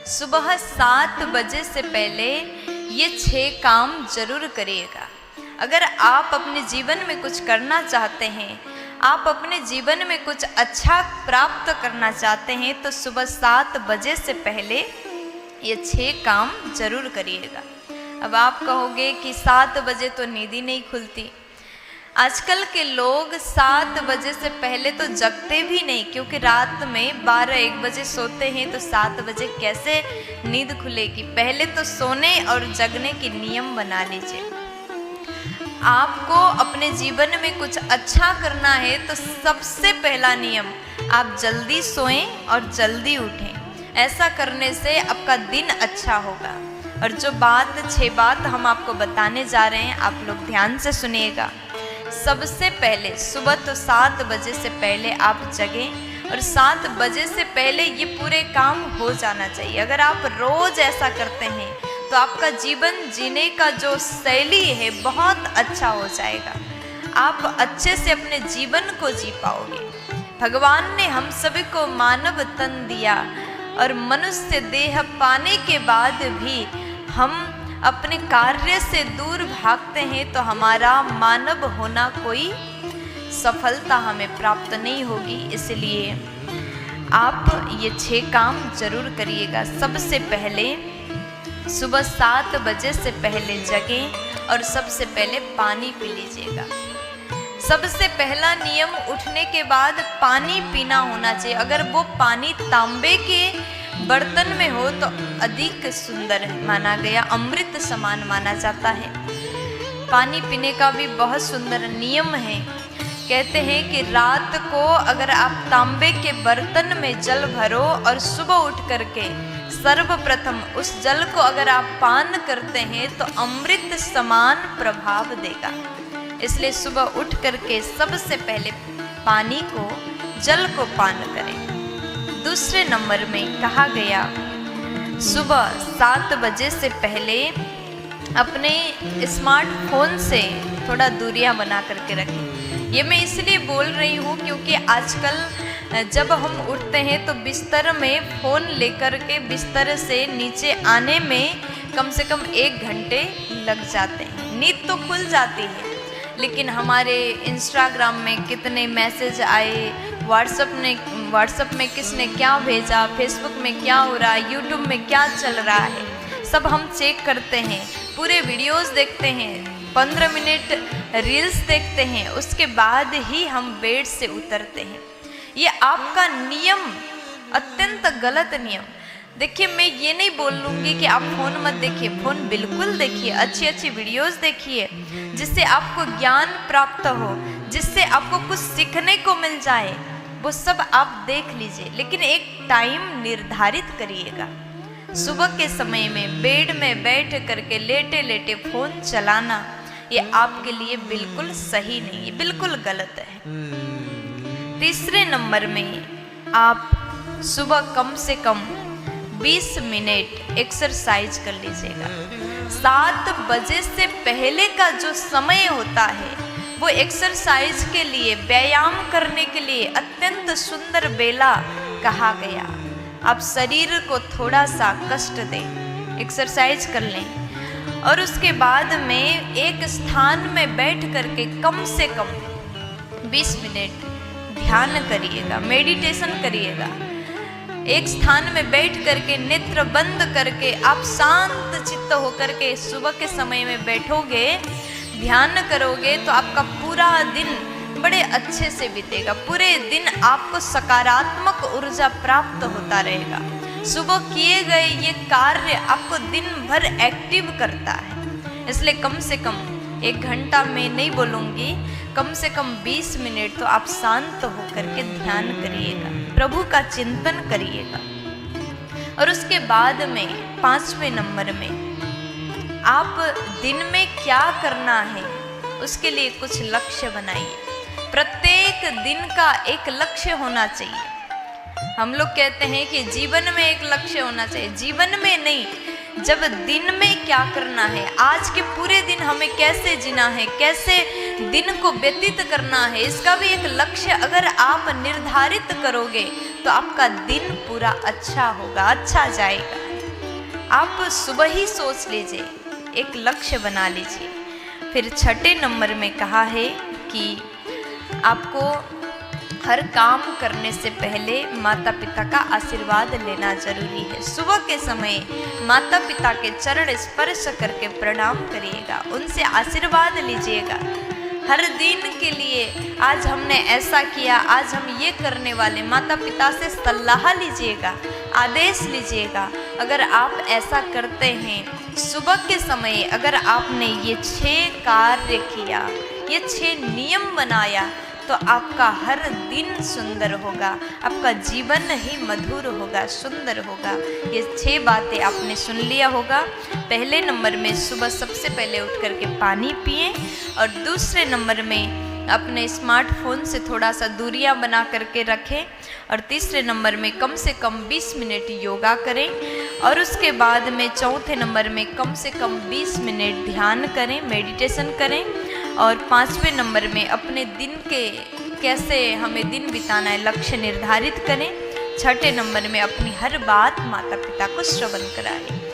सुबह 7 बजे से पहले ये 6 काम जरूर करिएगा। अगर आप अपने जीवन में कुछ करना चाहते हैं, आप अपने जीवन में कुछ अच्छा प्राप्त करना चाहते हैं, तो सुबह 7 बजे से पहले ये 6 काम जरूर करिएगा। अब आप कहोगे कि 7 बजे तो नींद ही नहीं खुलती। आजकल के लोग 7 बजे से पहले तो जगते भी नहीं, क्योंकि रात में 12-1 बजे सोते हैं, तो 7 बजे कैसे नींद खुलेगी। पहले तो सोने और जगने की नियम बना लीजिए। आपको अपने जीवन में कुछ अच्छा करना है तो सबसे पहला नियम, आप जल्दी सोएं और जल्दी उठें। ऐसा करने से आपका दिन अच्छा होगा। और जो 6 बात हम आपको बताने जा रहे हैं, आप लोग ध्यान से सुनिएगा। सबसे पहले सुबह तो 7 बजे से पहले आप जगें और 7 बजे से पहले ये पूरे काम हो जाना चाहिए। अगर आप रोज ऐसा करते हैं तो आपका जीवन जीने का जो शैली है बहुत अच्छा हो जाएगा। आप अच्छे से अपने जीवन को जी पाओगे। भगवान ने हम सभी को मानव तन दिया और मनुष्य देह पाने के बाद भी हम अपने कार्य से दूर भागते हैं, तो हमारा मानव होना कोई सफलता हमें प्राप्त नहीं होगी। इसलिए आप ये 6 काम जरूर करिएगा। सबसे पहले सुबह 7 बजे से पहले जगें और सबसे पहले पानी पी लीजिएगा। सबसे पहला नियम, उठने के बाद पानी पीना होना चाहिए। अगर वो पानी तांबे के बर्तन में हो तो अधिक सुंदर माना गया, अमृत समान माना जाता है। पानी पीने का भी बहुत सुंदर नियम है। कहते हैं कि रात को अगर आप तांबे के बर्तन में जल भरो और सुबह उठ करके सर्वप्रथम उस जल को अगर आप पान करते हैं तो अमृत समान प्रभाव देगा। इसलिए सुबह उठ करके सबसे पहले पानी को, जल को पान करें। दूसरे नंबर में कहा गया, सुबह 7 बजे से पहले अपने स्मार्टफोन से थोड़ा दूरियां बना करके रखें। ये मैं इसलिए बोल रही हूँ क्योंकि आजकल जब हम उठते हैं तो बिस्तर में फ़ोन लेकर के बिस्तर से नीचे आने में कम से कम 1 घंटे लग जाते हैं। नींद तो खुल जाती है, लेकिन हमारे इंस्टाग्राम में कितने मैसेज आए, व्हाट्सएप में किसने क्या भेजा, फेसबुक में क्या हो रहा है, यूट्यूब में क्या चल रहा है, सब हम चेक करते हैं। पूरे वीडियोस देखते हैं, 15 मिनट रील्स देखते हैं, उसके बाद ही हम बेड से उतरते हैं। ये आपका नियम अत्यंत गलत नियम। देखिए, मैं ये नहीं बोल लूँगी कि आप फ़ोन मत देखिए, फ़ोन बिल्कुल देखिए, अच्छी अच्छी वीडियोस देखिए जिससे आपको ज्ञान प्राप्त हो, जिससे आपको कुछ सीखने को मिल जाए, वो सब आप देख लीजिए। लेकिन एक टाइम निर्धारित करिएगा। सुबह के समय में बेड में बैठ करके लेटे लेटे फ़ोन चलाना, ये आपके लिए बिल्कुल सही नहीं है, बिल्कुल गलत है। तीसरे नंबर में आप सुबह कम से कम 20 मिनट एक्सरसाइज कर लीजिएगा। 7 बजे से पहले का जो समय होता है वो एक्सरसाइज के लिए, व्यायाम करने के लिए अत्यंत सुंदर बेला कहा गया। आप शरीर को थोड़ा सा कष्ट दें, एक्सरसाइज कर लें और उसके बाद में एक स्थान में बैठ करके कम से कम 20 मिनट ध्यान करिएगा, मेडिटेशन करिएगा। एक स्थान में बैठ करके नेत्र बंद करके आप शांत चित्त होकर के सुबह के समय में बैठोगे, ध्यान करोगे, तो आपका पूरा दिन बड़े अच्छे से बीतेगा। पूरे दिन आपको सकारात्मक ऊर्जा प्राप्त होता रहेगा। सुबह किए गए ये कार्य आपको दिन भर एक्टिव करता है। इसलिए कम से कम 1 घंटा में नहीं बोलूँगी, कम से कम 20 मिनट तो आप शांत होकर के ध्यान करिएगा, प्रभु का चिंतन करिएगा। और उसके बाद में 5वें नंबर में आप दिन में क्या करना है उसके लिए कुछ लक्ष्य बनाइए। प्रत्येक दिन का एक लक्ष्य होना चाहिए। हम लोग कहते हैं कि जीवन में एक लक्ष्य होना चाहिए, जीवन में नहीं, जब दिन में क्या करना है, आज के पूरे दिन हमें कैसे जीना है, कैसे दिन को व्यतीत करना है, इसका भी एक लक्ष्य अगर आप निर्धारित करोगे तो आपका दिन पूरा अच्छा होगा, अच्छा जाएगा। आप सुबह ही सोच लीजिए, एक लक्ष्य बना लीजिए। फिर छठे नंबर में कहा है कि आपको हर काम करने से पहले माता पिता का आशीर्वाद लेना जरूरी है। सुबह के समय माता पिता के चरण स्पर्श करके प्रणाम करिएगा, उनसे आशीर्वाद लीजिएगा। हर दिन के लिए आज हमने ऐसा किया, आज हम ये करने वाले, माता पिता से सलाह लीजिएगा, आदेश लीजिएगा। अगर आप ऐसा करते हैं सुबह के समय, अगर आपने ये 6 कार्य किया, ये 6 नियम बनाया, तो आपका हर दिन सुंदर होगा, आपका जीवन ही मधुर होगा, सुंदर होगा। ये 6 बातें आपने सुन लिया होगा। पहले नंबर में सुबह सबसे पहले उठ करके पानी पिएं, और दूसरे नंबर में अपने स्मार्टफोन से थोड़ा सा दूरियां बना करके रखें, और तीसरे नंबर में कम से कम 20 मिनट योगा करें, और उसके बाद में चौथे नंबर में कम से कम 20 मिनट ध्यान करें, मेडिटेशन करें, और 5वें नंबर में अपने दिन के कैसे हमें दिन बिताना है लक्ष्य निर्धारित करें। छठे नंबर में अपनी हर बात माता पिता को श्रवण कराएं।